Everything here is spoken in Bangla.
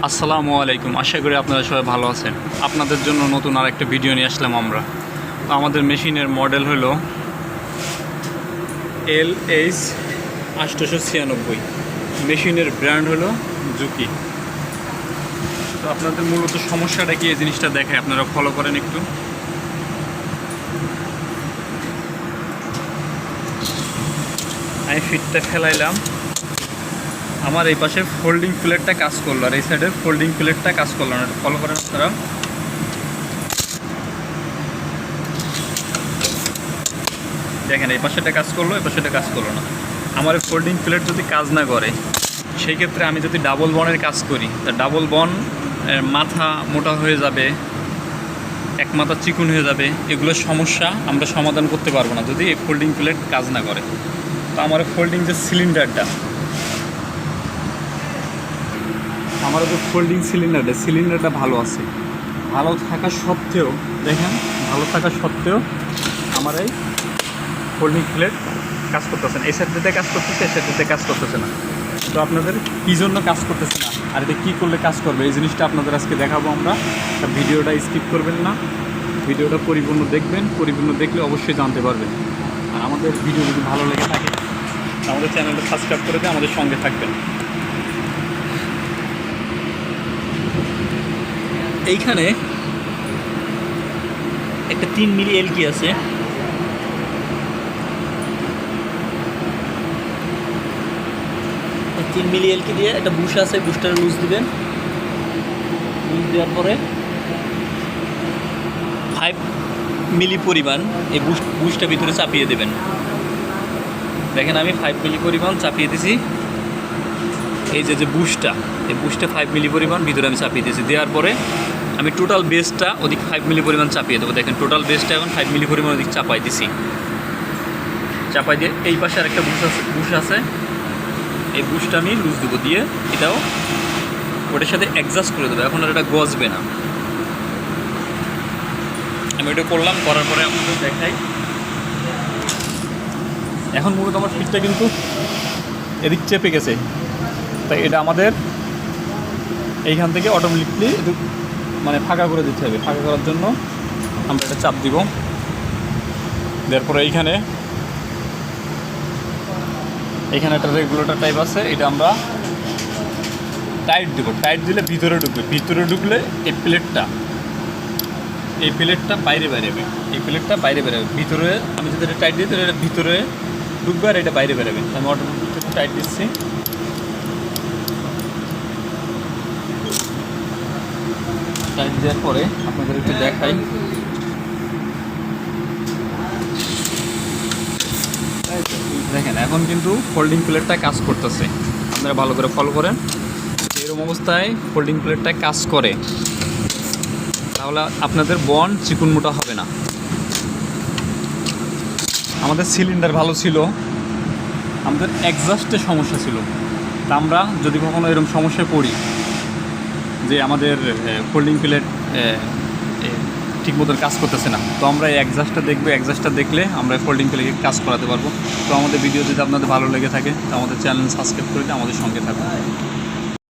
আসসালামু আলাইকুম। আশা করি আপনারা সবাই ভালো আছেন। আপনাদের জন্য নতুন আরেকটা ভিডিও নিয়ে আসলাম আমরা। আমাদের মেশিনের মডেল হলো LH-896, মেশিনের ব্র্যান্ড হলো জুকি। তো আপনাদের মূলত সমস্যাটা কি এই জিনিসটা দেখায়, আপনারা ফলো করেন একটু। আমি ফিটটা ফেলাইলাম, আমার এই পাশে ফোল্ডিং প্লেটটা কাজ করলো আর এই সাইডের ফোল্ডিং প্লেটটা কাজ করলো না। ফলো করেন আপনারা। দেখেন এই পাশেটা কাজ করলো, এই পাশেটা কাজ করলো না। আমার এই ফোল্ডিং প্লেট যদি কাজ না করে, সেই ক্ষেত্রে আমি যদি ডাবল বনের কাজ করি, তা ডাবল বন মাথা মোটা হয়ে যাবে, এক মাথা চিকুন হয়ে যাবে। এগুলোর সমস্যা আমরা সমাধান করতে পারবো না যদি এই ফোল্ডিং প্লেট কাজ না করে। তো আমার ফোল্ডিং যে সিলিন্ডারটা, আমার যে ফোল্ডিং সিলিন্ডারটা ভালো আছে। ভালো থাকা সত্ত্বেও দেখেন, ভালো থাকা সত্ত্বেও আমার এই ফোল্ডিং প্লেট কাজ করতেছে না। এই সাইডটাতে কাজ করতেছে, এই সাইডটাতে কাজ করতেছে না। তো আপনাদের কী জন্য কাজ করতেছে না আর এটা কী করলে কাজ করবে, এই জিনিসটা আপনাদের আজকে দেখাবো আমরা। ভিডিওটা স্কিপ করবেন না, ভিডিওটা পরিপূর্ণ দেখবেন। পরিপূর্ণ দেখলে অবশ্যই জানতে পারবেন। আর আমাদের ভিডিও যদি ভালো লেগে থাকে আমাদের চ্যানেলটা সাবস্ক্রাইব করে দিয়ে আমাদের সঙ্গে থাকবেন। এইখানে একটা 3 মিলি এলকি আছে। এই 3 মিলি এলকি দিয়ে একটা বুশ আছে, বুশটার লুজ দিবেন। লুজ দেওয়ার পরে 5 মিলি পরিমাণ এই বুশটা ভিতরে চাপিয়ে দেবেন। দেখেন আমি 5 মিলি পরিমাণ চাপিয়ে দিছি। এই যে বুশটা, এই বুশটা 5 মিলি পরিমাণ ভিতরে আমি চাপিয়ে দিয়েছি। দেওয়ার পরে আমি টোটাল বেসটা ওদিক 5 মিলি পরিমাণ চাপিয়ে দেবো। দেখেন টোটাল বেসটা এখন 5 মিলি পরিমাণ ওদিক চাপাই দিছি। চাপাই দিয়ে এই পাশে আরেকটা বুশ আছে, এই বুশটা আমি লুজ দেবো। দিয়ে এটাও ওটার সাথে অ্যাডজাস্ট করে দেবো। এখন আর এটা গজবে না। আমি এটা করলাম, করার পরে আপনাদের দেখাই। এখন মূলত আমার ফিটটা কিন্তু এদিক চেপে গেছে, তাই এটা আমাদের এইখান থেকে অটোমেটিকলি মানে ফাঁকা করে দিতে হবে। ফাঁকা করার জন্য আমরা এটা চাপ দিব। তারপরে এইখানে একটা রেগুলেটর টাইপ আছে, এটা আমরা টাইট দেবো। টাইট দিলে ভিতরে ঢুকবে। ভিতরে ঢুকলে এই প্লেটটা বাইরে বেরোবে। এই প্লেটটা বাইরে বেরোবে। ভিতরে আমি যদি এটা টাইট দিই তাহলে এটা ভিতরে ঢুকবে আর এটা বাইরে বেরোবে। আমি অটোমেটিক টাইট দিচ্ছি। টাইট দেওয়ার পরে আপনাদের একটু দেখাই। দেখেন এখন কিন্তু ফোল্ডিং প্লেটটা কাজ করতেছে। আপনারা ভালো করে ফলো করেন। এরকম অবস্থায় ফোল্ডিং প্লেটটা কাজ করে, তাহলে আপনাদের বন চিকুন মোটা হবে না। আমাদের সিলিন্ডার ভালো ছিল, আমাদের একজস্টের সমস্যা ছিল। তা আমরা যদি কখনো এরকম সমস্যায় পড়ি যে আমাদের ফোল্ডিং প্লেট ঠিক মতন কাজ করতেছে না, তো আমরা এই একজস্টটা দেখবো। একজস্টটা দেখলে আমরা ফোল্ডিং প্লেটে কাজ করাতে পারবো। তো আমাদের ভিডিও যদি আপনাদের ভালো লেগে থাকে তো আমাদের চ্যানেল সাবস্ক্রাইব করে দিয়ে আমাদের সঙ্গে থাকুন।